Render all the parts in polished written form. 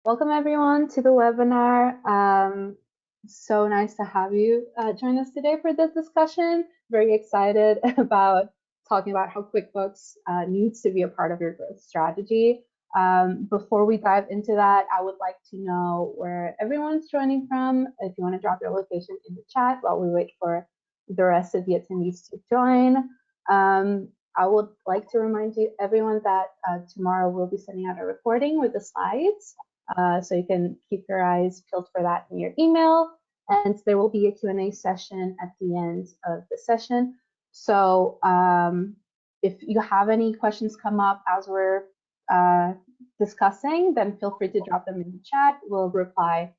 Welcome everyone to the webinar. So nice to have you join us today for this discussion. Very excited about talking about how QuickBooks needs to be a part of your growth strategy. Before we dive into that, I would like to know where everyone's joining from. If you want to drop your location in the chat while we wait for the rest of the attendees to join. I would like to remind everyone that tomorrow we'll be sending out a recording with the slides. So you can keep your eyes peeled for that in your email. And there will be a Q&A session at the end of the session. So if you have any questions come up as we're discussing, then feel free to drop them in the chat. We'll reply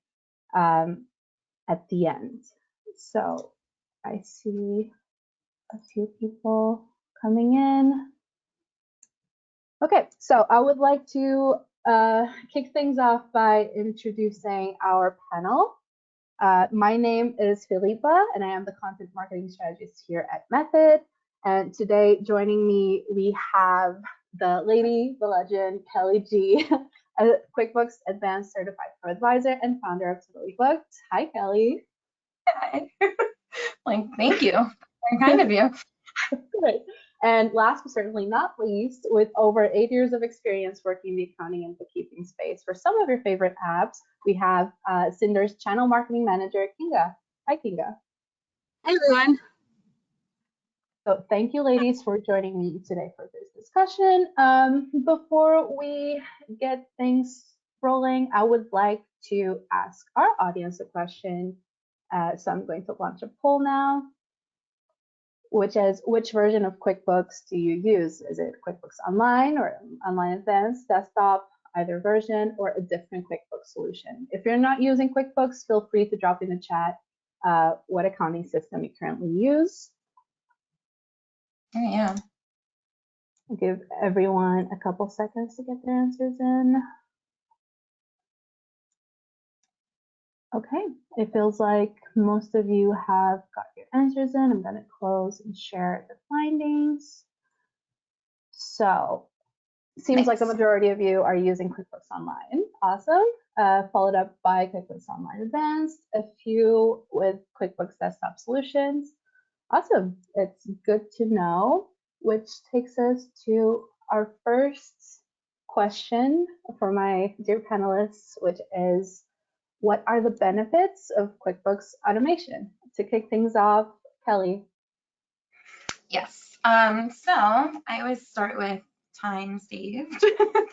at the end. So I see a few people coming in. Okay, so I would like to kick things off by introducing our panel. My name is Filipa, and I am the content marketing strategist here at Method. And today, joining me, we have the lady, the legend, Kelly G, a QuickBooks Advanced Certified ProAdvisor and founder of Totally Booked. Hi, Kelly. Hi. Thank you. Very kind of you. Great. And last but certainly not least, with over 8 years of experience working in the accounting and bookkeeping space for some of your favorite apps, we have Cinder's channel marketing manager, Kinga. Hi, Kinga. Hi, everyone. So thank you, ladies, for joining me today for this discussion. Before we get things rolling, I would like to ask our audience a question. So I'm going to launch a poll now, which is, which version of QuickBooks do you use? Is it QuickBooks Online or Online Advanced, Desktop, either version, or a different QuickBooks solution? If you're not using QuickBooks, feel free to drop in the chat what accounting system you currently use. Yeah. I'll give everyone a couple seconds to get their answers in. Okay, it feels like most of you have got your answers in. I'm going to close and share the findings. So, seems like the majority of you are using QuickBooks Online. Awesome. Followed up by QuickBooks Online Advanced, a few with QuickBooks Desktop Solutions. Awesome. It's good to know, which takes us to our first question for my dear panelists, which is, what are the benefits of QuickBooks automation? To kick things off, Kelly. Yes. So I always start with time saved,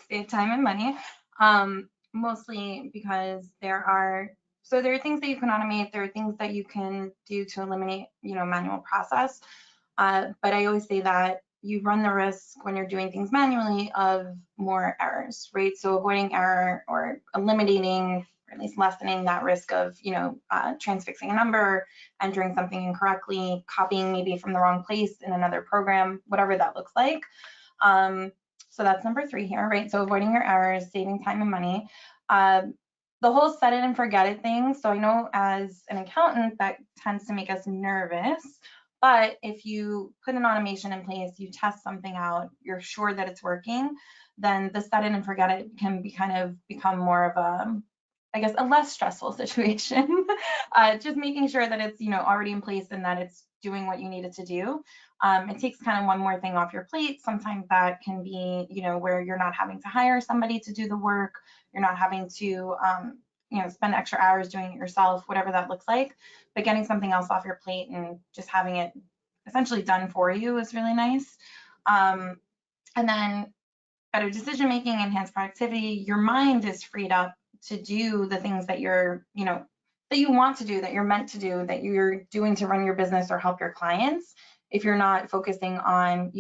save time and money. Mostly because there are things that you can automate. There are things that you can do to eliminate, manual process. But I always say that you run the risk when you're doing things manually of more errors, right? So avoiding error or eliminating, or at least lessening that risk of, transfixing a number, entering something incorrectly, copying maybe from the wrong place in another program, whatever that looks like. So that's number 3 here, right? So avoiding your errors, saving time and money. The whole set it and forget it thing. So I know as an accountant that tends to make us nervous. But if you put an automation in place, you test something out, you're sure that it's working, then the set it and forget it can become more of a, I guess, a less stressful situation. Just making sure that it's, already in place and that it's doing what you need it to do. It takes kind of one more thing off your plate. Sometimes that can be, where you're not having to hire somebody to do the work. You're not having to, spend extra hours doing it yourself, whatever that looks like. But getting something else off your plate and just having it essentially done for you is really nice. And then better decision making, enhanced productivity. Your mind is freed up to do the things that you're, that you want to do, that you're meant to do, that you're doing to run your business or help your clients. If you're not focusing on,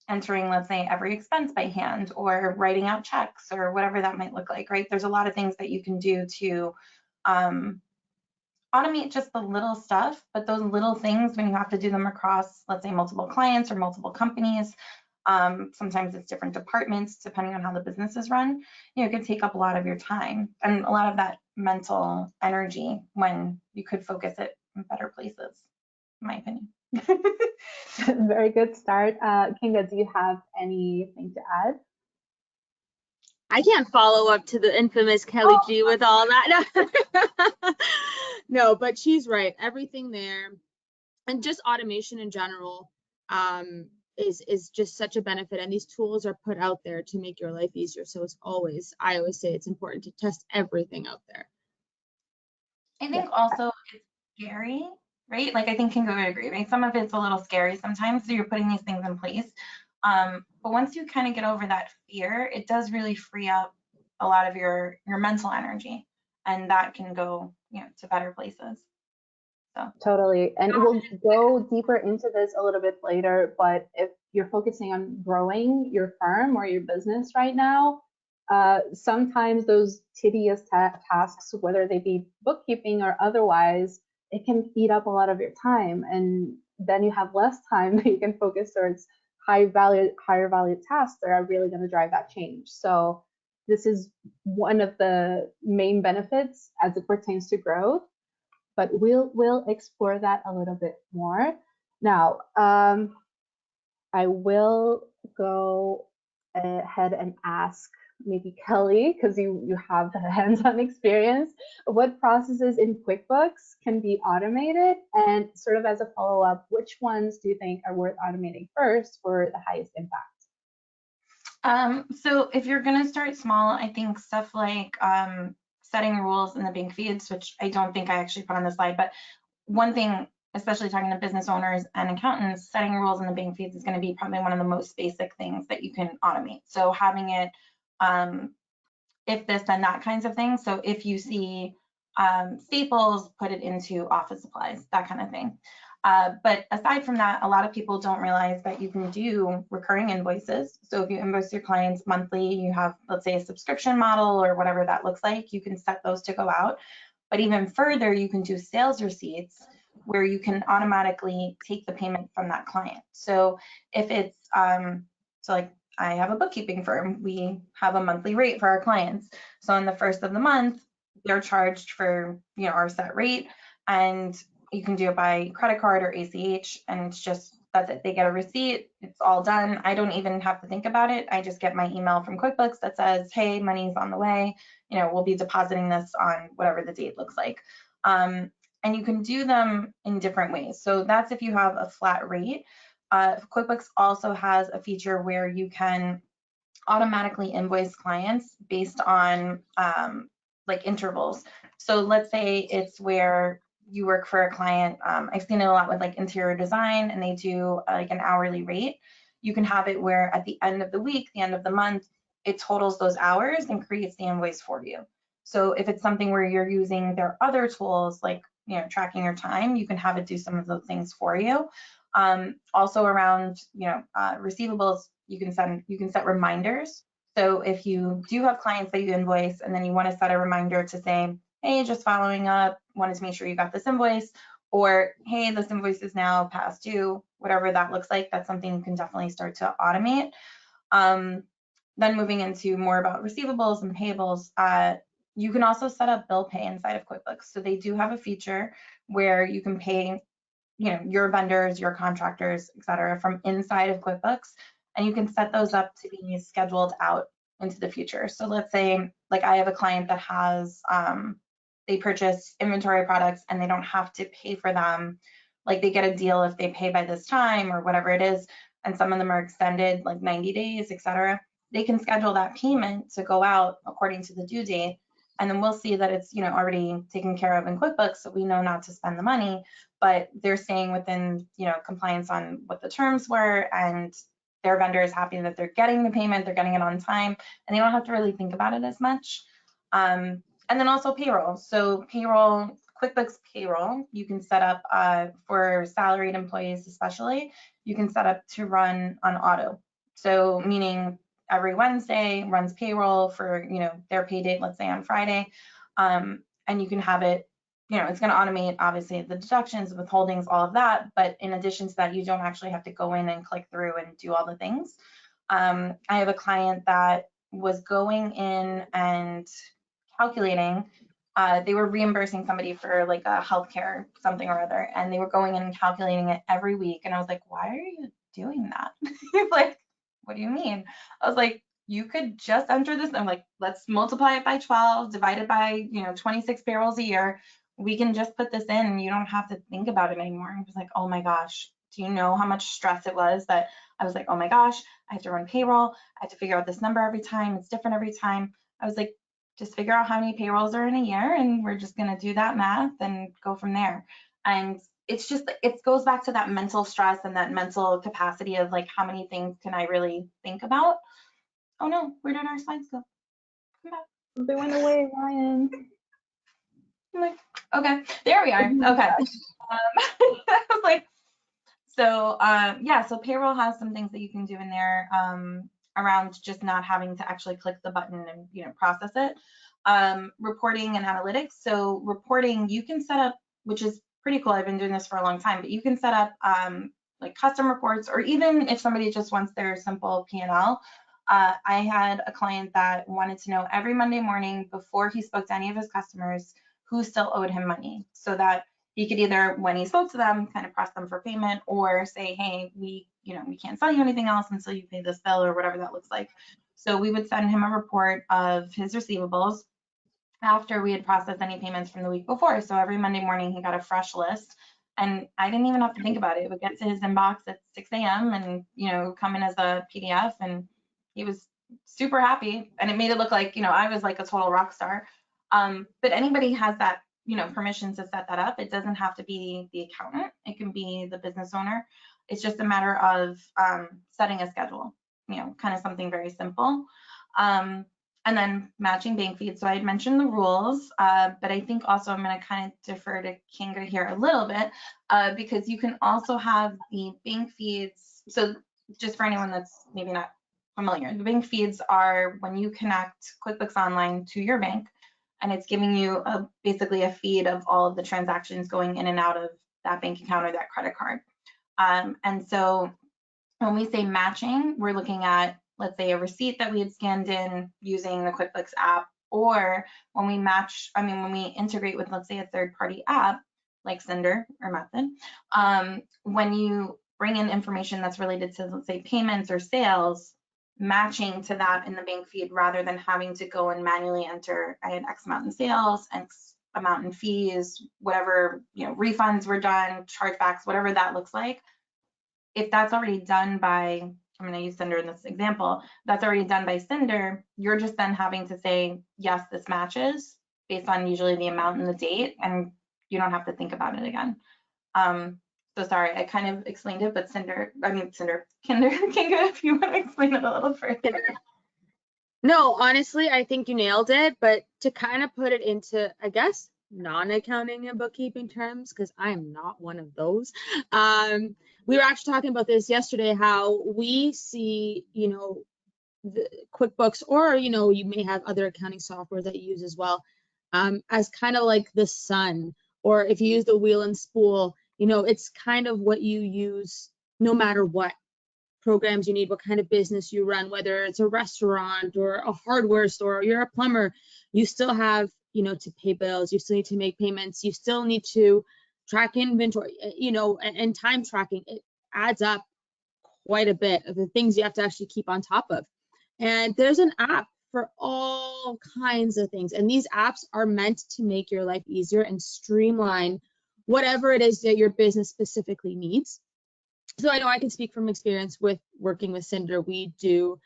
entering, let's say, every expense by hand or writing out checks or whatever that might look like, right? There's a lot of things that you can do to automate just the little stuff, but those little things, when you have to do them across, let's say, multiple clients or multiple companies, sometimes it's different departments, depending on how the business is run, it could take up a lot of your time and a lot of that mental energy when you could focus it in better places, in my opinion. Very good start. Kinga, do you have anything to add? I can't follow up to the infamous Kelly G with all that. No, but she's right. Everything there, and just automation in general, is just such a benefit. And these tools are put out there to make your life easier. So I always say it's important to test everything out there. I think also it's scary, right? Like I think Kingo would agree, right? Some of it's a little scary sometimes, so you're putting these things in place. But once you kind of get over that fear, it does really free up a lot of your mental energy, and that can go, to better places. So Totally. And we'll go deeper into this a little bit later, but if you're focusing on growing your firm or your business right now, sometimes those tedious tasks, whether they be bookkeeping or otherwise, it can eat up a lot of your time. And then you have less time that you can focus towards higher value tasks that are really going to drive that change. So this is one of the main benefits as it pertains to growth, but we'll explore that a little bit more. Now, I will go ahead and ask maybe Kelly, because you have the hands-on experience, what processes in QuickBooks can be automated, and sort of as a follow-up, which ones do you think are worth automating first for the highest impact? So if you're going to start small, I think stuff like setting rules in the bank feeds, which I don't think I actually put on the slide, but one thing, especially talking to business owners and accountants, setting rules in the bank feeds is going to be probably one of the most basic things that you can automate. So having it, if this, then that kinds of things. So if you see staples, put it into office supplies, that kind of thing. But aside from that, a lot of people don't realize that you can do recurring invoices. So if you invoice your clients monthly, you have, let's say, a subscription model or whatever that looks like, you can set those to go out. But even further, you can do sales receipts where you can automatically take the payment from that client. So if it's, so like I have a bookkeeping firm, we have a monthly rate for our clients. So on the first of the month, they're charged for, our set rate, and you can do it by credit card or ACH, and it's just, that's it. They get a receipt, it's all done. I don't even have to think about it. I just get my email from QuickBooks that says, hey, money's on the way. We'll be depositing this on whatever the date looks like. And you can do them in different ways. So that's if you have a flat rate. QuickBooks also has a feature where you can automatically invoice clients based on like intervals. So let's say it's where you work for a client. I've seen it a lot with like interior design, and they do like an hourly rate. You can have it where at the end of the week, the end of the month, it totals those hours and creates the invoice for you. So if it's something where you're using their other tools, like tracking your time, you can have it do some of those things for you. Also around receivables, you can set reminders. So if you do have clients that you invoice and then you want to set a reminder to say, hey, just following up, wanted to make sure you got this invoice, or hey, this invoice is now past due, whatever that looks like, that's something you can definitely start to automate. Then moving into more about receivables and payables, you can also set up bill pay inside of QuickBooks. So they do have a feature where you can pay your vendors, your contractors, et cetera, from inside of QuickBooks, and you can set those up to be scheduled out into the future. So let's say, like I have a client that has, they purchase inventory products and they don't have to pay for them. Like they get a deal if they pay by this time or whatever it is, and some of them are extended like 90 days, et cetera. They can schedule that payment to go out according to the due date. And then we'll see that it's already taken care of in QuickBooks, so we know not to spend the money, but they're staying within compliance on what the terms were, and their vendor is happy that they're getting the payment, they're getting it on time, and they don't have to really think about it as much. And then also payroll. So payroll, QuickBooks payroll, you can set up for salaried employees especially, you can set up to run on auto. So meaning every Wednesday runs payroll for their pay date, let's say on Friday, and you can have it, it's going to automate obviously the deductions, withholdings, all of that, but in addition to that, you don't actually have to go in and click through and do all the things. I have a client that was going in and calculating, they were reimbursing somebody for like a healthcare something or other, and they were going in and calculating it every week, and I was like, why are you doing that? Like, what do you mean? I was like, you could just enter this. I'm like, let's multiply it by 12, divide it by, 26 payrolls a year. We can just put this in and you don't have to think about it anymore. I was like, oh my gosh, do you know how much stress it was that I was like, oh my gosh, I have to run payroll. I have to figure out this number every time. It's different every time. I was like, just figure out how many payrolls are in a year and we're just going to do that math and go from there. And it's just, it goes back to that mental stress and that mental capacity of like, how many things can I really think about? Oh no, where did our slides go? Come back. They went away, Ryan. I'm like, okay, there we are. Okay. I was like, so yeah, so payroll has some things that you can do in there around just not having to actually click the button and process it. Reporting and analytics. So reporting, you can set up, which is pretty cool. I've been doing this for a long time, but you can set up like custom reports, or even if somebody just wants their simple P&L. I had a client that wanted to know every Monday morning before he spoke to any of his customers who still owed him money, so that he could either, when he spoke to them, kind of press them for payment, or say, hey, we can't sell you anything else until you pay this bill, or whatever that looks like. So we would send him a report of his receivables after we had processed any payments from the week before. So every Monday morning he got a fresh list, and I didn't even have to think about it. It would get to his inbox at 6 a.m. and come in as a PDF, and he was super happy, and it made it look like I was like a total rock star. But anybody has that permission to set that up. It doesn't have to be the accountant. It can be the business owner. It's just a matter of setting a schedule, kind of something very simple. And then matching bank feeds. So I had mentioned the rules, but I think also I'm going to kind of defer to Kinga here a little bit because you can also have the bank feeds. So just for anyone that's maybe not familiar, the bank feeds are when you connect QuickBooks Online to your bank, and it's giving you basically a feed of all of the transactions going in and out of that bank account or that credit card. And so when we say matching, we're looking at, let's say, a receipt that we had scanned in using the QuickBooks app, or when we when we integrate with, let's say, a third-party app like Cinder or Method, when you bring in information that's related to, let's say, payments or sales, matching to that in the bank feed rather than having to go and manually enter, I had X amount in sales, X amount in fees, whatever, refunds were done, chargebacks, whatever that looks like. If that's already done by, I'm going to use Cinder in this example, that's already done by Cinder, you're just then having to say, yes, this matches based on usually the amount and the date, and you don't have to think about it again. So sorry, I kind of explained it, but Kinga, if you want to explain it a little further. No, honestly, I think you nailed it, but to kind of put it into, I guess, non-accounting and bookkeeping terms, because I am not one of those. We were actually talking about this yesterday, how we see, the QuickBooks, or, you may have other accounting software that you use as well, as kind of like the sun, or if you use the wheel and spool, it's kind of what you use no matter what programs you need, what kind of business you run, whether it's a restaurant or a hardware store, or you're a plumber, you still have, to pay bills, you still need to make payments, you still need to track inventory, and time tracking. It adds up quite a bit of the things you have to actually keep on top of. And there's an app for all kinds of things. And these apps are meant to make your life easier and streamline whatever it is that your business specifically needs. So I know I can speak from experience with working with Cinder. We do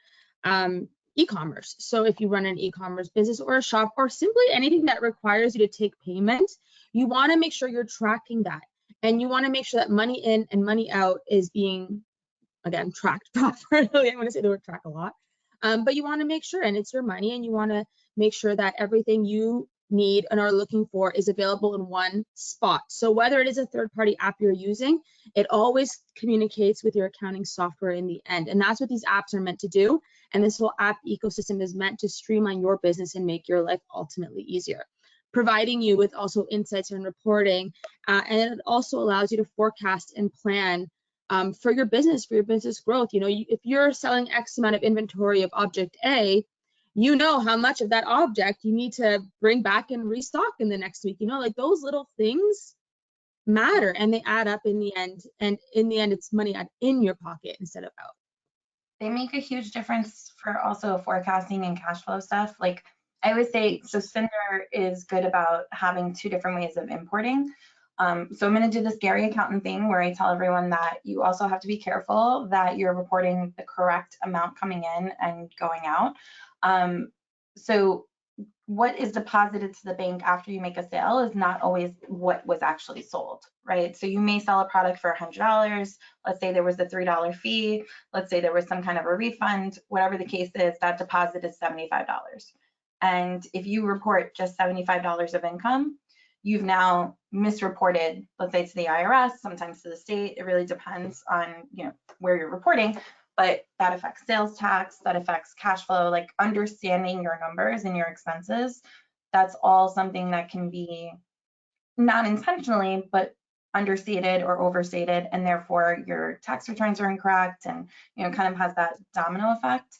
e-commerce. So if you run an e-commerce business or a shop, or simply anything that requires you to take payment, you want to make sure you're tracking that. And you want to make sure that money in and money out is being, again, tracked properly. I'm going to say the word track a lot. But you want to make sure, and it's your money, and you want to make sure that everything you need and are looking for is available in one spot. So whether it is a third-party app you're using, it always communicates with your accounting software in the end. And that's what these apps are meant to do. And this whole app ecosystem is meant to streamline your business and make your life ultimately easier, providing you with also insights and reporting. And it also allows you to forecast and plan for your business growth. If you're selling X amount of inventory of object A, you know how much of that object you need to bring back and restock in the next week. Like those little things matter, and they add up in the end. And in the end, it's money in your pocket instead of out. they make a huge difference for also forecasting and cash flow stuff. Like I always say, so Cinder is good about having 2 different ways of importing. So I'm going to do the scary accountant thing where I tell everyone that you also have to be careful that you're reporting the correct amount coming in and going out. So what is deposited to the bank after you make a sale is not always what was actually sold, right? So you may sell a product for $100. Let's say there was a $3 fee. Let's say there was some kind of a refund. Whatever the case is, that deposit is $75. And if you report just $75 of income, you've now misreported, let's say to the IRS, sometimes to the state. It really depends on, you know, where you're reporting. But that affects sales tax, that affects cash flow, like understanding your numbers and your expenses. That's all something that can be not intentionally, but understated or overstated, and therefore your tax returns are incorrect, and you know, kind of has that domino effect.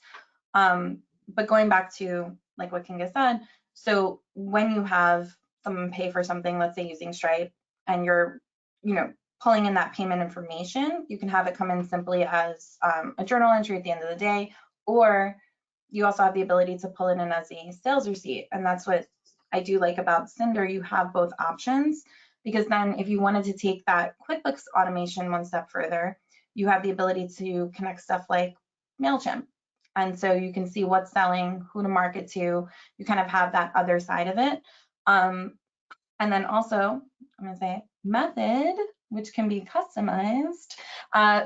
But going back to like what Kinga said, so when you have someone pay for something, let's say using Stripe, and you're, you know, pulling in that payment information, you can have it come in simply as a journal entry at the end of the day, or you also have the ability to pull it in as a sales receipt. And that's what I do like about Cinder. You have both options, because then if you wanted to take that QuickBooks automation one step further, you have the ability to connect stuff like MailChimp. And so you can see what's selling, who to market to. You kind of have that other side of it. And then also, I'm going to say Method, which can be customized.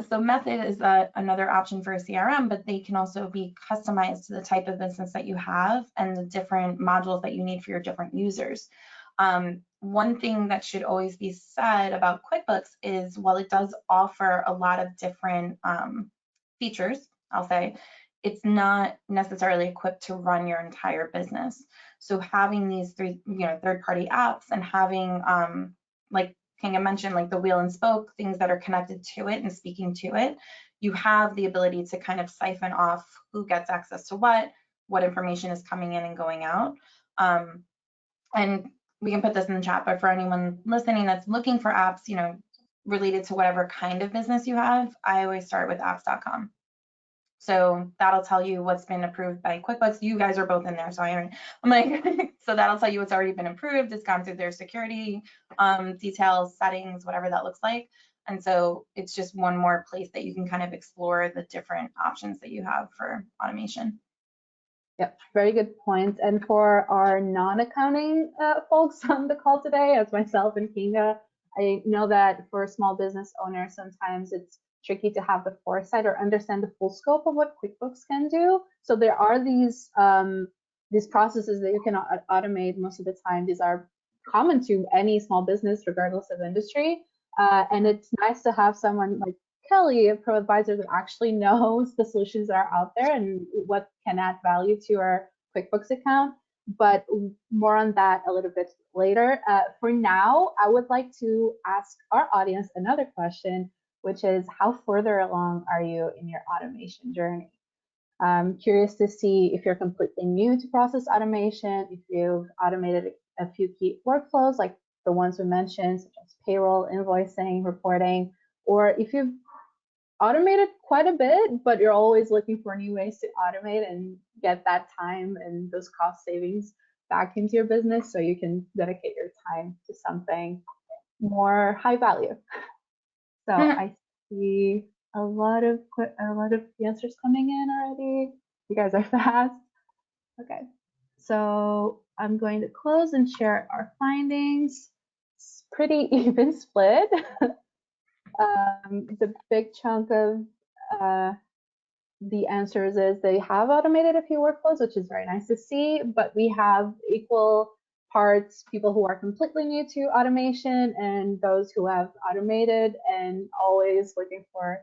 So Method is another option for a CRM, but they can also be customized to the type of business that you have and the different modules that you need for your different users. One thing that should always be said about QuickBooks is, while it does offer a lot of different features, I'll say, it's not necessarily equipped to run your entire business. So having these 3, you know, third-party apps, and having, like Kinga mentioned, like the wheel and spoke, things that are connected to it and speaking to it, you have the ability to kind of siphon off who gets access to what information is coming in and going out. And we can put this in the chat, but for anyone listening that's looking for apps, you know, related to whatever kind of business you have, I always start with apps.com. So that'll tell you what's been approved by QuickBooks. You guys are both in there, so I'm like, so that'll tell you what's already been approved. It's gone through their security details, settings, whatever that looks like. And so it's just one more place that you can kind of explore the different options that you have for automation. Yep, very good points. And for our non-accounting folks on the call today, as myself and Kinga, I know that for small business owners, sometimes it's tricky to have the foresight or understand the full scope of what QuickBooks can do. So there are these processes that you can automate most of the time. These are common to any small business, regardless of industry. And it's nice to have someone like Kelly, a ProAdvisor, that actually knows the solutions that are out there and what can add value to our QuickBooks account. But more on that a little bit later. For now, I would like to ask our audience another question, which is, how further along are you in your automation journey? I'm curious to see if you're completely new to process automation, if you've automated a few key workflows like the ones we mentioned, such as payroll, invoicing, reporting, or if you've automated quite a bit, but you're always looking for new ways to automate and get that time and those cost savings back into your business so you can dedicate your time to something more high value. So I see a lot of answers coming in already. You guys are fast. Okay, so I'm going to close and share our findings. It's pretty even split. The big chunk of the answers is they have automated a few workflows, which is very nice to see, but we have equal parts people who are completely new to automation and those who have automated and always looking for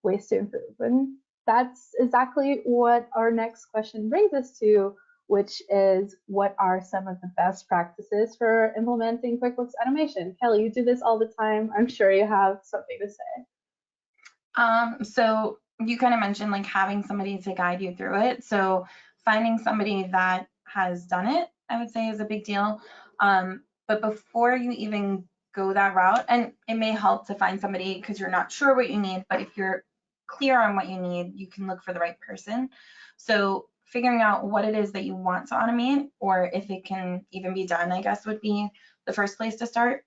ways to improve. And that's exactly what our next question brings us to, which is, what are some of the best practices for implementing QuickBooks automation? Kelly, you do this all the time. I'm sure you have something to say. So you kind of mentioned like having somebody to guide you through it. So finding somebody that has done it, I would say, is a big deal. But before you even go that route, and it may help to find somebody because you're not sure what you need, but if you're clear on what you need, you can look for the right person. So figuring out what it is that you want to automate, or if it can even be done, I guess, would be the first place to start.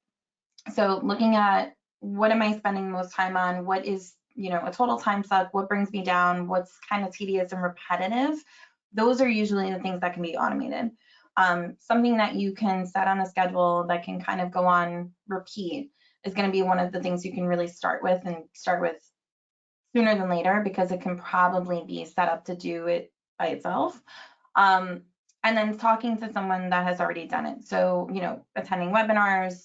So looking at, what am I spending most time on? What is, a total time suck? What brings me down? What's kind of tedious and repetitive? Those are usually the things that can be automated. Something that you can set on a schedule that can kind of go on repeat is going to be one of the things you can really start with, and start with sooner than later, because it can probably be set up to do it by itself. And then talking to someone that has already done it. So, attending webinars,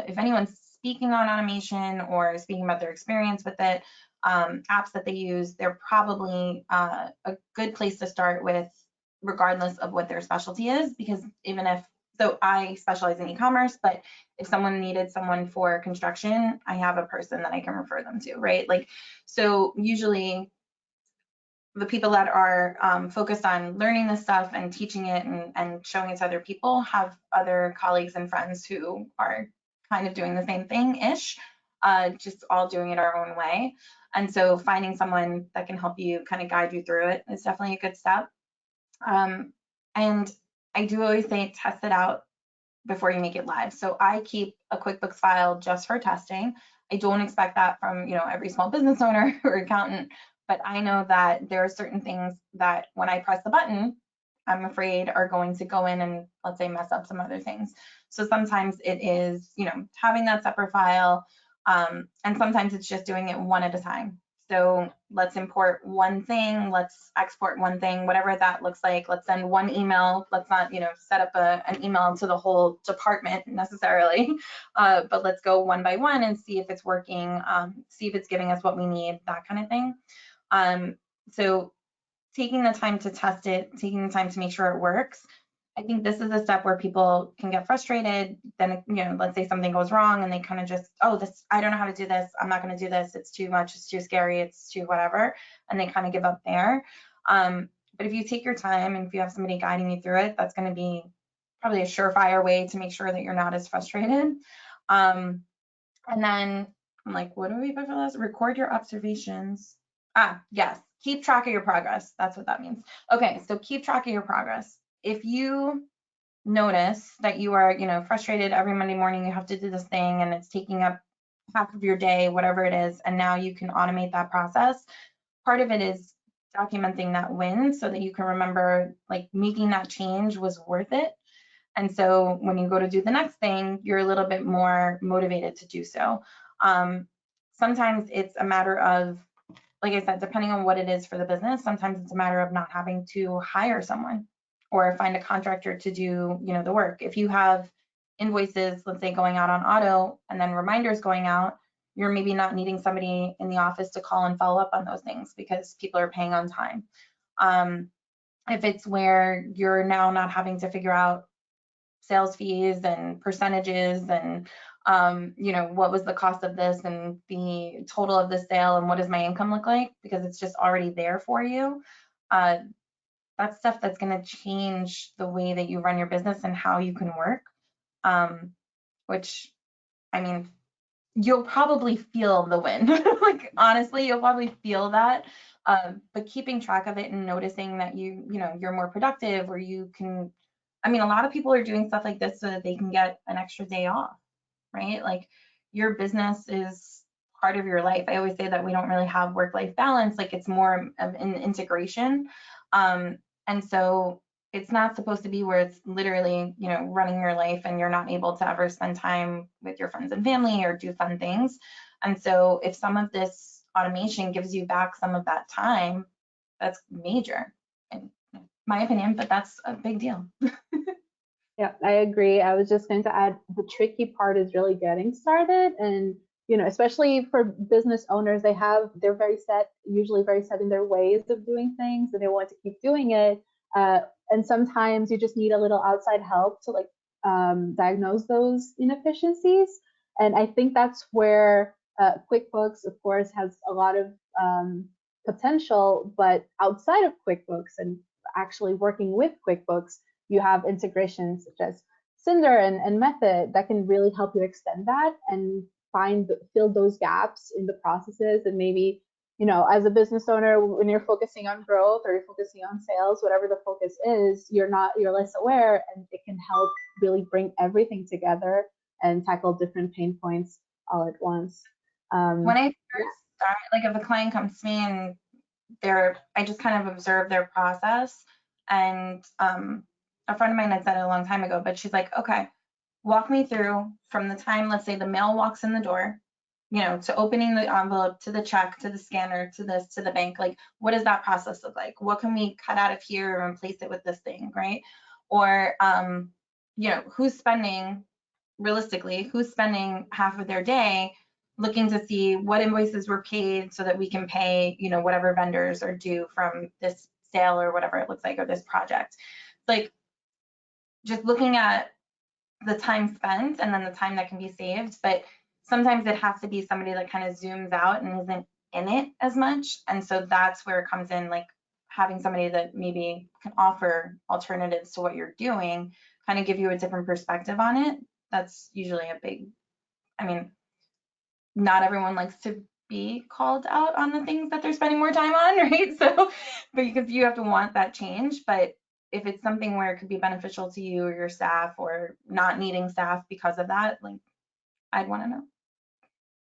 if anyone's speaking on automation or speaking about their experience with it, apps that they use, they're probably a good place to start with, regardless of what their specialty is. Because so I specialize in e-commerce, but if someone needed someone for construction, I have a person that I can refer them to, right? So usually the people that are focused on learning this stuff and teaching it and showing it to other people have other colleagues and friends who are kind of doing the same thing-ish, just all doing it our own way. And so finding someone that can help you kind of guide you through it is definitely a good step. And I do always say, test it out before you make it live. So I keep a QuickBooks file just for testing. I don't expect that from every small business owner or accountant, but I know that there are certain things that when I press the button, I'm afraid are going to go in and, let's say, mess up some other things. So sometimes it is having that separate file, and sometimes it's just doing it one at a time. So let's import one thing, let's export one thing, whatever that looks like. Let's send one email. Let's not, set up an email to the whole department necessarily, but let's go one by one and see if it's working, see if it's giving us what we need, that kind of thing. So taking the time to test it, taking the time to make sure it works. I think this is a step where people can get frustrated. Then, let's say something goes wrong and they kind of just, I don't know how to do this. I'm not going to do this. It's too much. It's too scary. It's too whatever. And they kind of give up there. But if you take your time and if you have somebody guiding you through it, that's going to be probably a surefire way to make sure that you're not as frustrated. And then I'm like, what do we put for this? Record your observations. Yes. Keep track of your progress. That's what that means. Okay. So keep track of your progress. If you notice that you are, frustrated every Monday morning, you have to do this thing and it's taking up half of your day, whatever it is, and now you can automate that process. Part of it is documenting that win so that you can remember, making that change was worth it. And so when you go to do the next thing, you're a little bit more motivated to do so. Sometimes it's a matter of, like I said, depending on what it is for the business, sometimes it's a matter of not having to hire someone or find a contractor to do, the work. If you have invoices, let's say, going out on auto and then reminders going out, you're maybe not needing somebody in the office to call and follow up on those things because people are paying on time. If it's where you're now not having to figure out sales fees and percentages and what was the cost of this and the total of the sale and what does my income look like, because it's just already there for you. That's stuff that's going to change the way that you run your business and how you can work, which, I mean, you'll probably feel the win. Honestly, you'll probably feel that. But keeping track of it and noticing that you're more productive, or you can, a lot of people are doing stuff like this so that they can get an extra day off, right? Your business is part of your life. I always say that we don't really have work-life balance. It's more of an integration. And so it's not supposed to be where it's literally, running your life and you're not able to ever spend time with your friends and family or do fun things. And so if some of this automation gives you back some of that time, that's major, in my opinion, but that's a big deal. Yeah, I agree. I was just going to add, the tricky part is really getting started. And, especially for business owners, they're usually very set in their ways of doing things, and they want to keep doing it. And sometimes you just need a little outside help to diagnose those inefficiencies. And I think that's where QuickBooks, of course, has a lot of potential, but outside of QuickBooks and actually working with QuickBooks, you have integrations such as Cinder and Method that can really help you extend that and fill those gaps in the processes, and maybe you know, as a business owner, when you're focusing on growth or you're focusing on sales, whatever the focus is, you're less aware, and it can help really bring everything together and tackle different pain points all at once. When I first start, like if a client comes to me and I just kind of observe their process, and a friend of mine had said it a long time ago, but she's like, okay, walk me through from the time, let's say the mail walks in the door, you know, to opening the envelope, to the check, to the scanner, to this, to the bank. Like, what does that process look like? What can we cut out of here and replace it with this thing, right? Or, you know, realistically, who's spending half of their day looking to see what invoices were paid so that we can pay, you know, whatever vendors are due from this sale or whatever it looks like, or this project. Like, just looking at the time spent and then the time that can be saved, but sometimes it has to be somebody that kind of zooms out and isn't in it as much. And so that's where it comes in, like having somebody that maybe can offer alternatives to what you're doing, kind of give you a different perspective on it. That's usually a big, I mean, not everyone likes to be called out on the things that they're spending more time on, right? So, but because you have to want that change, but if it's something where it could be beneficial to you or your staff, or not needing staff because of that, like, I'd want to know.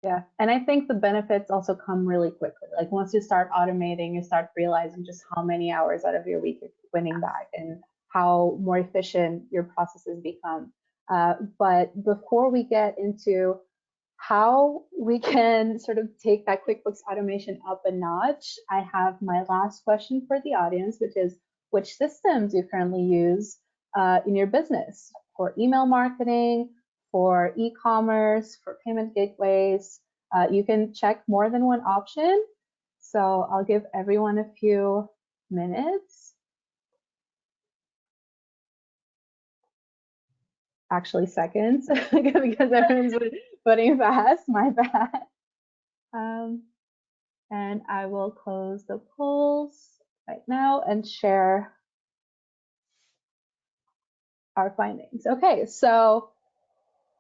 Yeah, and I think the benefits also come really quickly. Like once you start automating, you start realizing just how many hours out of your week you're winning back and how more efficient your processes become. But before we get into how we can sort of take that QuickBooks automation up a notch, I have my last question for the audience, which is, which systems you currently use in your business for email marketing, for e-commerce, for payment gateways. You can check more than one option. So I'll give everyone a few minutes. Actually seconds, because everyone's voting fast, my bad. And I will close the polls right now and share our findings. Okay, so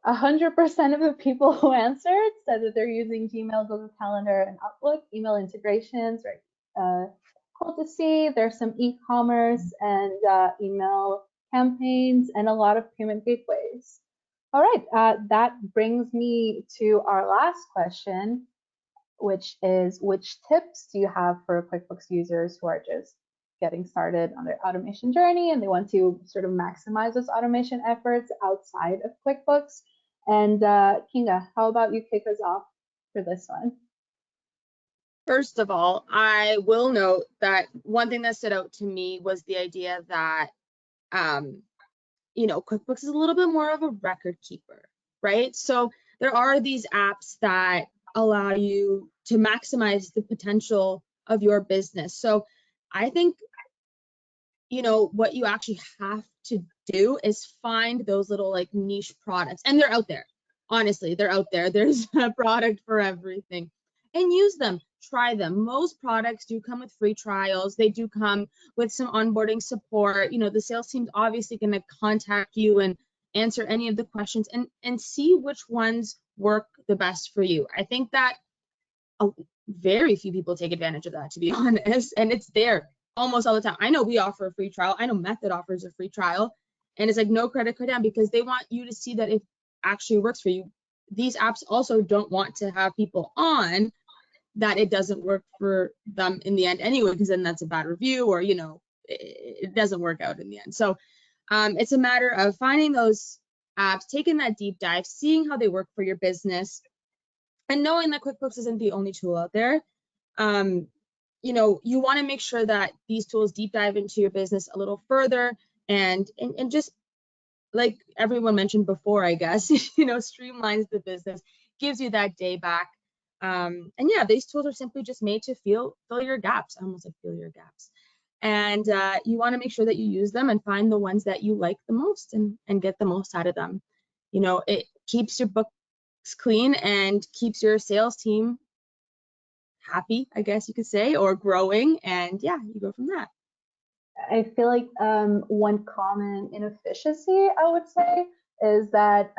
100% of the people who answered said that they're using Gmail, Google Calendar, and Outlook, email integrations, right? Cool to see. There's some e-commerce and email campaigns and a lot of payment gateways. All right, that brings me to our last question, which is, which tips do you have for QuickBooks users who are just getting started on their automation journey and they want to sort of maximize those automation efforts outside of QuickBooks? And Kinga, how about you kick us off for this one? First of all, I will note that one thing that stood out to me was the idea that, you know, QuickBooks is a little bit more of a record keeper, right? So there are these apps that allow you to maximize the potential of your business. So I think, you know, what you actually have to do is find those little like niche products, and they're out there. Honestly, they're out there. There's a product for everything, and use them, try them. Most products do come with free trials. They do come with some onboarding support. You know, the sales team's obviously going to contact you and answer any of the questions, and see which ones work the best for you. I think that very few people take advantage of that, to be honest, and it's there almost all the time. I know we offer a free trial. I know Method offers a free trial, and it's like no credit card down, because they want you to see that it actually works for you. These apps also don't want to have people on that it doesn't work for them in the end anyway, because then that's a bad review, or, you know, it doesn't work out in the end. So it's a matter of finding those apps, taking that deep dive, seeing how they work for your business, and knowing that QuickBooks isn't the only tool out there. You know, you want to make sure that these tools deep dive into your business a little further, and just like everyone mentioned before, I guess, you know, streamlines the business, gives you that day back. And yeah, these tools are simply just made to fill your gaps. I almost said fill your gaps. And you want to make sure that you use them and find the ones that you like the most, and get the most out of them. You know, it keeps your books clean and keeps your sales team happy, I guess you could say, or growing, and yeah, you go from that. I feel like one common inefficiency, I would say, is that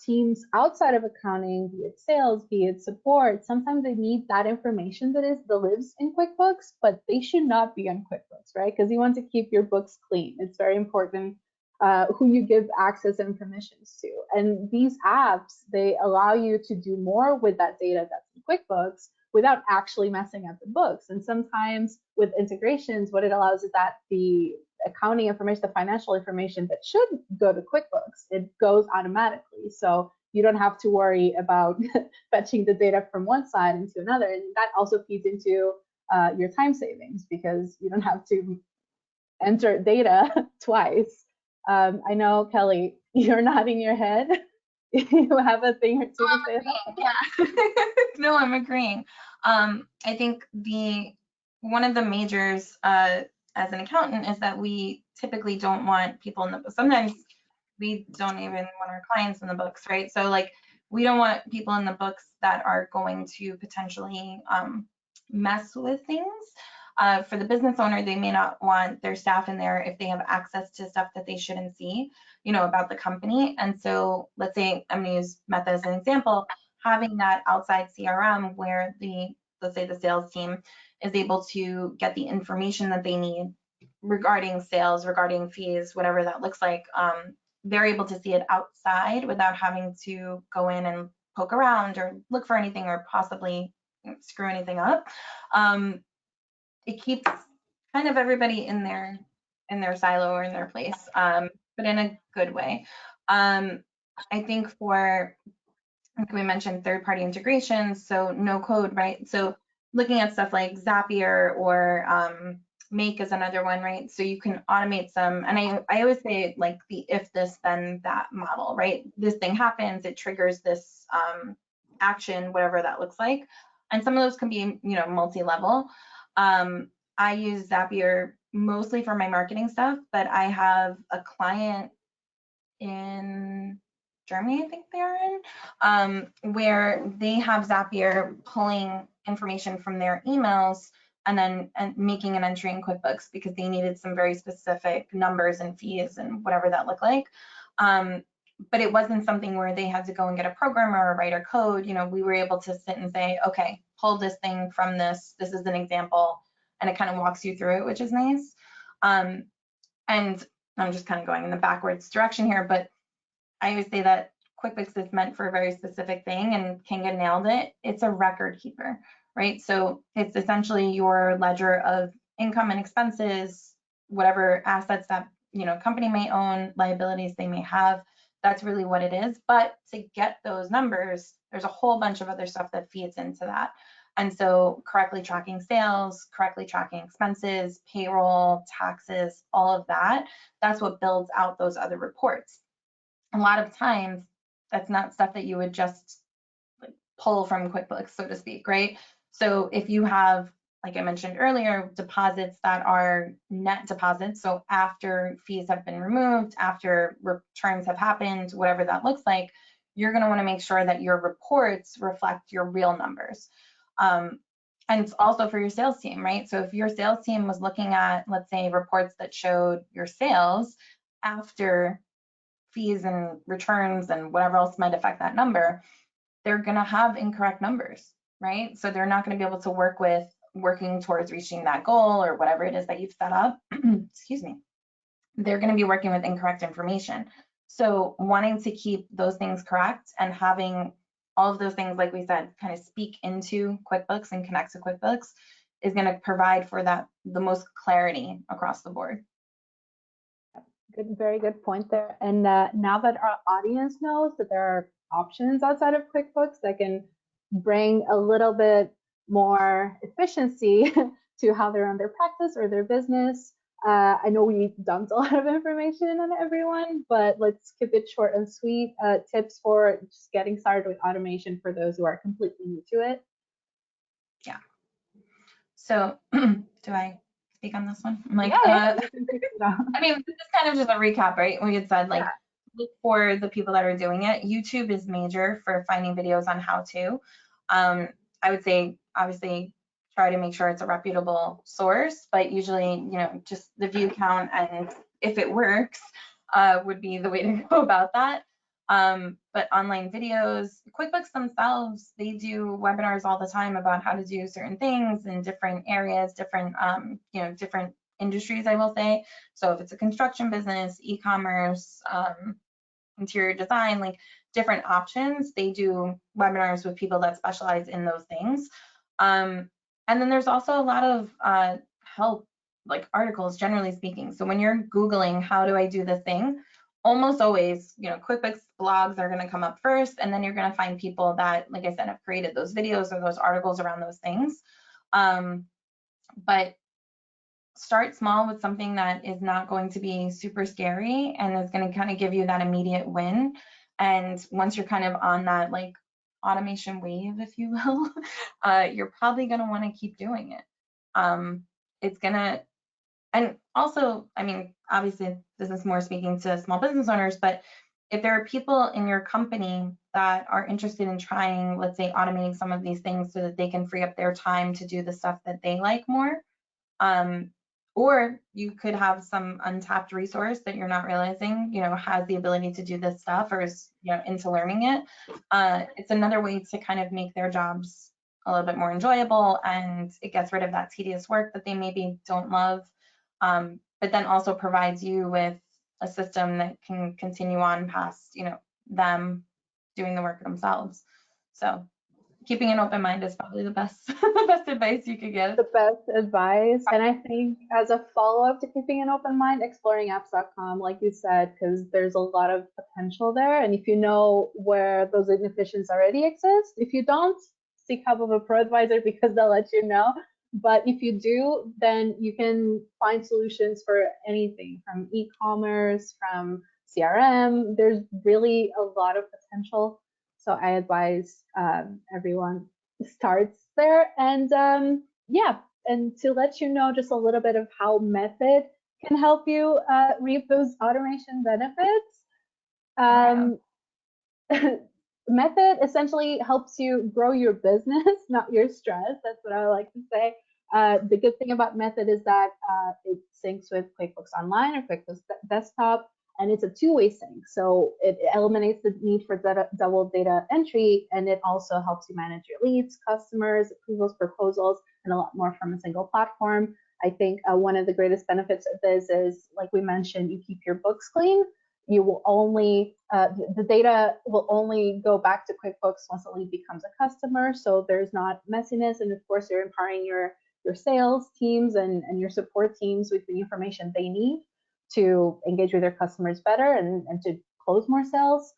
teams outside of accounting, be it sales, be it support, sometimes they need that information that lives in QuickBooks, but they should not be on QuickBooks, right? Because you want to keep your books clean. It's very important who you give access and permissions to. And these apps, they allow you to do more with that data that's in QuickBooks without actually messing up the books. And sometimes with integrations, what it allows is that the accounting information, the financial information that should go to QuickBooks, it goes automatically. So you don't have to worry about fetching the data from one side into another. And that also feeds into your time savings because you don't have to enter data twice. I know, Kelly, you're nodding your head. You have a thing or two to say about that? Yeah. No, I'm agreeing. I think one of the majors as an accountant is that we typically don't want people in the book. Sometimes we don't even want our clients in the books, right? So like we don't want people in the books that are going to potentially mess with things. For the business owner, they may not want their staff in there if they have access to stuff that they shouldn't see, about the company. And so let's say, I'm going to use Meta as an example, having that outside CRM where let's say the sales team is able to get the information that they need regarding sales, regarding fees, whatever that looks like, they're able to see it outside without having to go in and poke around or look for anything or possibly screw anything up. It keeps kind of everybody in their silo or in their place, but in a good way. I think like we mentioned, third-party integrations, so no code, right? So looking at stuff like Zapier or Make is another one, right? So you can automate some, and I always say like the if this then that model, right? This thing happens, it triggers this action, whatever that looks like, and some of those can be multi-level. I use Zapier mostly for my marketing stuff, but I have a client in Germany, I think they're in, where they have Zapier pulling information from their emails and then making an entry in QuickBooks because they needed some very specific numbers and fees and whatever that looked like. But it wasn't something where they had to go and get a programmer or write a code. We were able to sit and say, okay, pull this thing from this. This is an example. And it kind of walks you through it, which is nice. And I'm just kind of going in the backwards direction here, but I always say that QuickBooks is meant for a very specific thing, and Kinga nailed it. It's a record keeper, right? So it's essentially your ledger of income and expenses, whatever assets that company may own, liabilities they may have. That's really what it is. But to get those numbers, there's a whole bunch of other stuff that feeds into that. And so correctly tracking sales, correctly tracking expenses, payroll, taxes, all of that, that's what builds out those other reports. A lot of times, that's not stuff that you would just pull from QuickBooks, so to speak, right? So if you have, like I mentioned earlier, deposits that are net deposits, so after fees have been removed, after returns have happened, whatever that looks like, you're going to want to make sure that your reports reflect your real numbers. And it's also for your sales team, right? So if your sales team was looking at, let's say, reports that showed your sales after fees and returns and whatever else might affect that number, they're going to have incorrect numbers, right? So they're not going to be able to working towards reaching that goal or whatever it is that you've set up. Excuse me. They're going to be working with incorrect information. So wanting to keep those things correct and having all of those things, like we said, kind of speak into QuickBooks and connect to QuickBooks is going to provide for the most clarity across the board. Good, very good point there. And now that our audience knows that there are options outside of QuickBooks that can bring a little bit more efficiency to how they run their practice or their business, I know we dumped a lot of information on everyone, but let's keep it short and sweet. Tips for just getting started with automation for those who are completely new to it. Yeah. So do I speak on this one? I'm like, yeah, I mean, this is kind of just a recap, right? We had said, like, look for the people that are doing it. YouTube is major for finding videos on how to. I would say, obviously, try to make sure it's a reputable source, but usually, just the view count and if it works would be the way to go about that. But online videos, QuickBooks themselves, they do webinars all the time about how to do certain things in different areas, different, different industries, I will say. So if it's a construction business, e-commerce, interior design, like different options, they do webinars with people that specialize in those things. And then there's also a lot of help, like articles, generally speaking. So when you're Googling, how do I do this thing? Almost always, QuickBooks blogs are going to come up first, and then you're going to find people that, like I said, have created those videos or those articles around those things. But start small with something that is not going to be super scary and is going to kind of give you that immediate win. And once you're kind of on that like automation wave, if you will, you're probably going to want to keep doing it. It's going to, and also, I mean, obviously this is more speaking to small business owners, but if there are people in your company that are interested in trying, let's say, automating some of these things so that they can free up their time to do the stuff that they like more, or you could have some untapped resource that you're not realizing, has the ability to do this stuff or is, into learning it. It's another way to kind of make their jobs a little bit more enjoyable, and it gets rid of that tedious work that they maybe don't love, but then also provides you with a system that can continue on past, them doing the work themselves. So keeping an open mind is probably the best the best advice you could give. The best advice. And I think as a follow-up to keeping an open mind, exploringapps.com, like you said, because there's a lot of potential there. And if you know where those inefficiencies already exist, if you don't, seek help of a pro advisor because they'll let you know. But if you do, then you can find solutions for anything from e-commerce, from CRM. There's really a lot of potential. So I advise everyone starts there. And yeah, and to let you know just a little bit of how Method can help you reap those automation benefits. Method essentially helps you grow your business, not your stress. That's what I like to say. The good thing about Method is that it syncs with QuickBooks Online or QuickBooks Desktop, and it's a two-way sync. So it eliminates the need for double data entry, and it also helps you manage your leads, customers, approvals, proposals, and a lot more from a single platform. I think one of the greatest benefits of this is, like we mentioned, you keep your books clean. You will only, the data will only go back to QuickBooks once a lead becomes a customer. So there's not messiness. And of course, you're empowering your sales teams and your support teams with the information they need to engage with their customers better and to close more sales.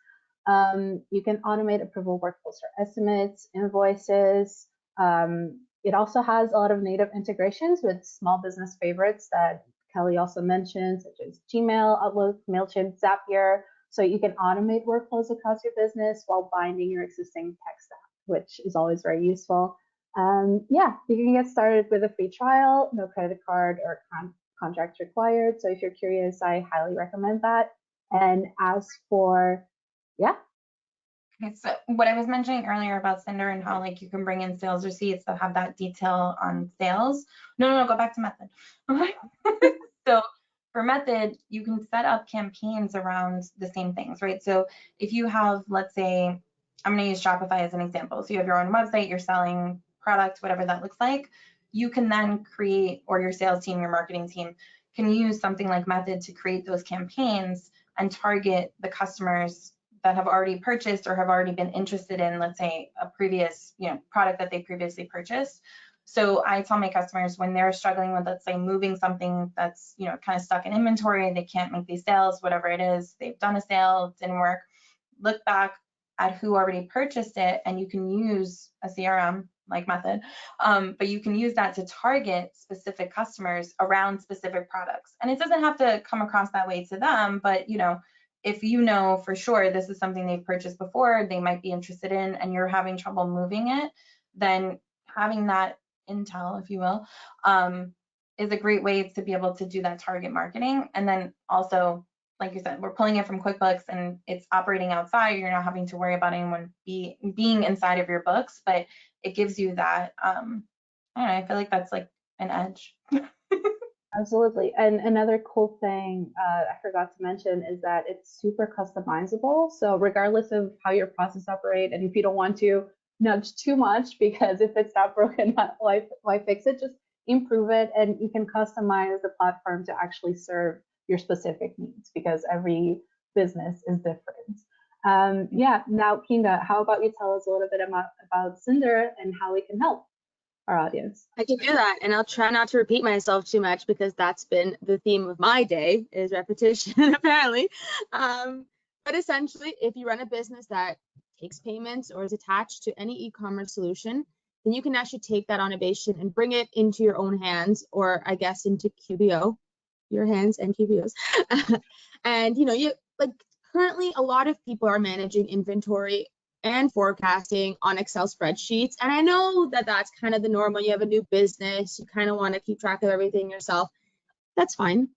You can automate approval workflows for estimates, invoices. It also has a lot of native integrations with small business favorites that Kelly also mentioned, such as Gmail, Outlook, MailChimp, Zapier. So you can automate workflows across your business while binding your existing tech stack, which is always very useful. Yeah, you can get started with a free trial, no credit card or contract required. So if you're curious, I highly recommend that. And as for, yeah. Okay, so what I was mentioning earlier about Cinder and how like you can bring in sales receipts that have that detail on sales. No, go back to Method. So for Method, you can set up campaigns around the same things, right? So if you have, let's say, I'm going to use Shopify as an example. So you have your own website, you're selling products, whatever that looks like. You can then create, or your sales team, your marketing team can use something like Method to create those campaigns and target the customers that have already purchased or have already been interested in, let's say, a previous, product that they previously purchased. So I tell my customers when they're struggling with, let's say, moving something that's, kind of stuck in inventory, they can't make these sales, whatever it is, they've done a sale, it didn't work, look back at who already purchased it, and you can use a CRM like Method, but you can use that to target specific customers around specific products. And it doesn't have to come across that way to them, but if you know for sure this is something they've purchased before, they might be interested in, and you're having trouble moving it, then having that intel, if you will, is a great way to be able to do that target marketing. And then also, like you said, we're pulling it from QuickBooks and it's operating outside. You're not having to worry about anyone being inside of your books, but it gives you that, I don't know, I feel like that's like an edge. Absolutely. And another cool thing I forgot to mention is that it's super customizable. So regardless of how your process operate, and if you don't want to nudge too much, because if it's not broken, why fix it? Just improve it, and you can customize the platform to actually serve your specific needs because every business is different. Yeah. Now, Kinga, how about you tell us a little bit about Cinder and how we can help our audience? I can do that, and I'll try not to repeat myself too much because that's been the theme of my day is repetition, apparently. But essentially, if you run a business that takes payments or is attached to any e-commerce solution, then you can actually take that automation and bring it into your own hands, or I guess into QBO, your hands and QBOs. And you like currently a lot of people are managing inventory and forecasting on Excel spreadsheets. And I know that that's kind of the norm when you have a new business, you kind of want to keep track of everything yourself. That's fine.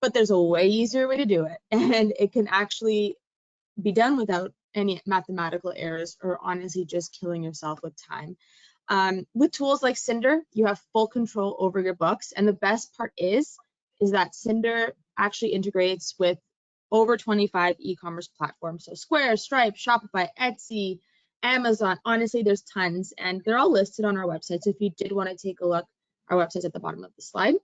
But there's a way easier way to do it. And it can actually be done without any mathematical errors or honestly just killing yourself with time. With tools like Cinder, you have full control over your books. And the best part is that Cinder actually integrates with over 25 e-commerce platforms. So Square, Stripe, Shopify, Etsy, Amazon, honestly, there's tons, and they're all listed on our website. So if you did want to take a look, our website's at the bottom of the slide.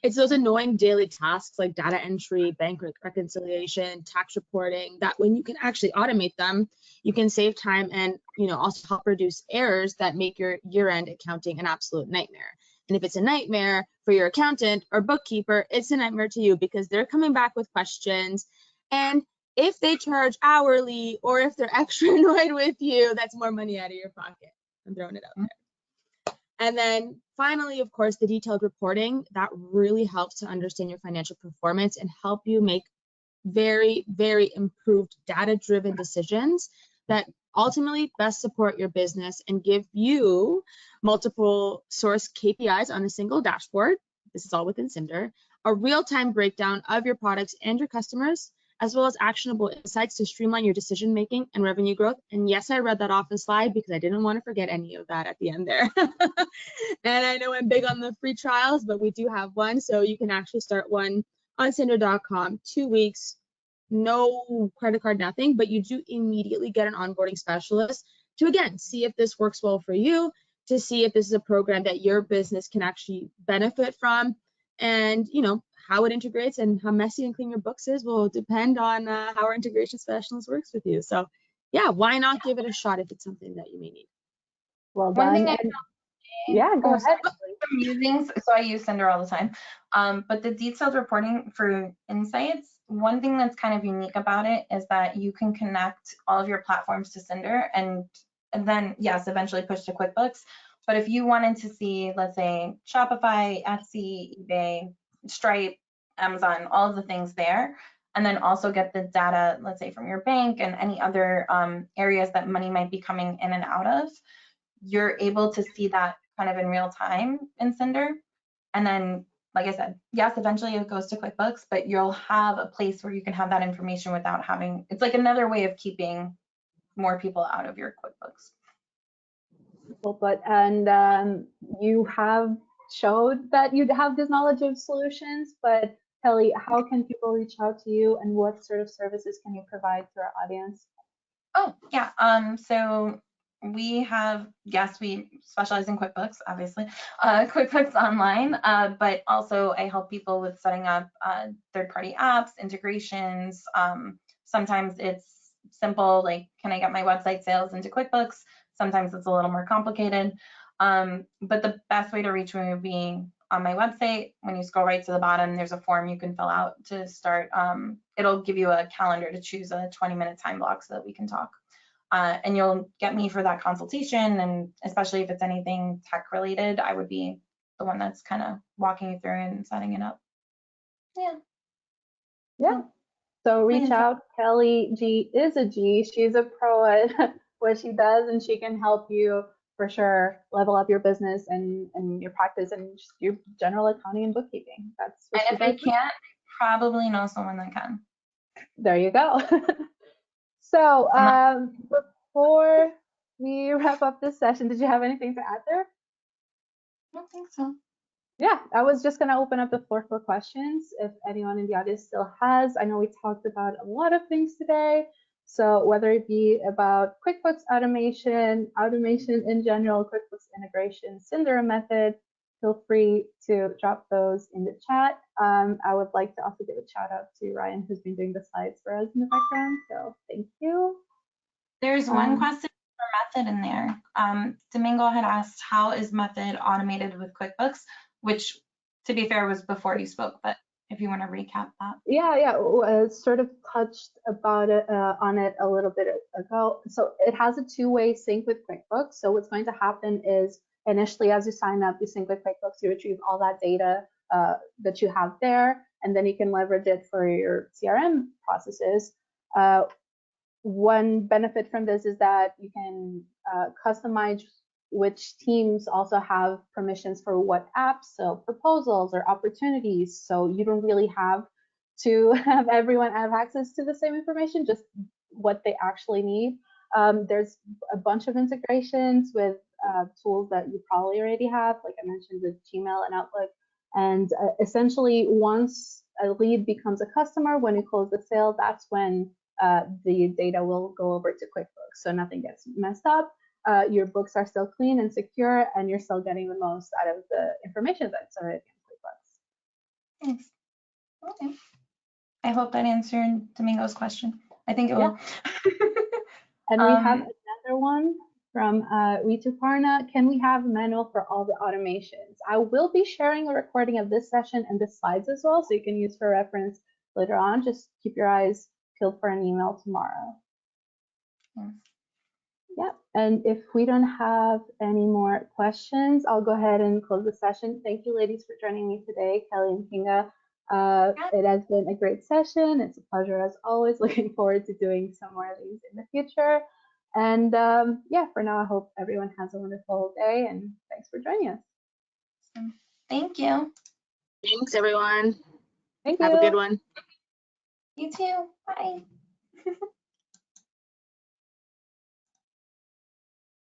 It's those annoying daily tasks like data entry, bank reconciliation, tax reporting, that when you can actually automate them, you can save time and also help reduce errors that make your year-end accounting an absolute nightmare. And if it's a nightmare for your accountant or bookkeeper, it's a nightmare to you because they're coming back with questions. And if they charge hourly or if they're extra annoyed with you, that's more money out of your pocket. I'm throwing it out there. And then finally, of course, the detailed reporting that really helps to understand your financial performance and help you make very, very improved data-driven decisions that ultimately best support your business and give you multiple source KPIs on a single dashboard. This is all within Cinder, a real-time breakdown of your products and your customers, as well as actionable insights to streamline your decision making and revenue growth. And yes, I read that off the slide because I didn't want to forget any of that at the end there. And I know I'm big on the free trials, but we do have one. So you can actually start one on Cinder.com, 2 weeks, no credit card, nothing, but you do immediately get an onboarding specialist to, again, see if this works well for you, to see if this is a program that your business can actually benefit from. And, how it integrates and how messy and clean your books is will depend on how our integration specialist works with you. So yeah, why not give it a shot if it's something that you may need? Well One done. thing Yeah, go ahead. I'm using, so I use Cinder all the time. But the detailed reporting for insights, one thing that's kind of unique about it is that you can connect all of your platforms to Cinder and then, yes, eventually push to QuickBooks. But if you wanted to see, let's say, Shopify, Etsy, eBay, Stripe, Amazon, all of the things there, and then also get the data, let's say, from your bank and any other areas that money might be coming in and out of, you're able to see that kind of in real time in Cinder. And then, like I said, yes, eventually it goes to QuickBooks, but you'll have a place where you can have that information without having, it's like another way of keeping more people out of your QuickBooks. But you have showed that you have this knowledge of solutions, but Kelly, how can people reach out to you and what sort of services can you provide to our audience? Oh, yeah. So we have, yes, we specialize in QuickBooks, obviously, QuickBooks Online, but also I help people with setting up third-party apps, integrations. Sometimes it's simple, like, can I get my website sales into QuickBooks? Sometimes it's a little more complicated. But the best way to reach me would be on my website. When you scroll right to the bottom, there's a form you can fill out to start. It'll give you a calendar to choose a 20-minute time block so that we can talk. And you'll get me for that consultation. And especially if it's anything tech related, I would be the one that's kind of walking you through and setting it up. Yeah. So reach out. Kelly G is a G. She's a pro at what she does, and she can help you for sure level up your business and your practice and just your general accounting and bookkeeping. That's what and if I can't, probably know someone that can. There you go. So before we wrap up this session, did you have anything to add there? I don't think so. Yeah, I was just going to open up the floor for questions if anyone in the audience still has. I know we talked about a lot of things today. So whether it be about QuickBooks automation, automation in general, QuickBooks integration, Cinderella method, feel free to drop those in the chat. I would like to also give a shout out to Ryan, who's been doing the slides for us in the background. So thank you. There's one question for Method in there. Domingo had asked, how is Method automated with QuickBooks? Which, to be fair, was before you spoke, but if you want to recap that. Yeah, sort of touched about it on it a little bit ago. So it has a two-way sync with QuickBooks. So what's going to happen is initially, as you sign up, you sync with QuickBooks, you retrieve all that data that you have there, and then you can leverage it for your CRM processes. One benefit from this is that you can customize which teams also have permissions for what apps, so proposals or opportunities. So you don't really have to have everyone have access to the same information, just what they actually need. There's a bunch of integrations with tools that you probably already have, like I mentioned with Gmail and Outlook. And essentially, once a lead becomes a customer, when you close the sale, that's when the data will go over to QuickBooks. So nothing gets messed up. Your books are still clean and secure, and you're still getting the most out of the information that's already in QuickBooks. Thanks. Okay. I hope that answered Domingo's question. I think it will. And we have another one from Ritu Parna. Can we have a manual for all the automations? I will be sharing a recording of this session and the slides as well, so you can use for reference later on. Just keep your eyes peeled for an email tomorrow. Yes. Yeah, and if we don't have any more questions, I'll go ahead and close the session. Thank you, ladies, for joining me today, Kelly and Kinga. It has been a great session. It's a pleasure as always. Looking forward to doing some more of these in the future. And yeah, for now, I hope everyone has a wonderful day, and thanks for joining us. Thank you. Thanks, everyone. Thank you. Have a good one. You too. Bye.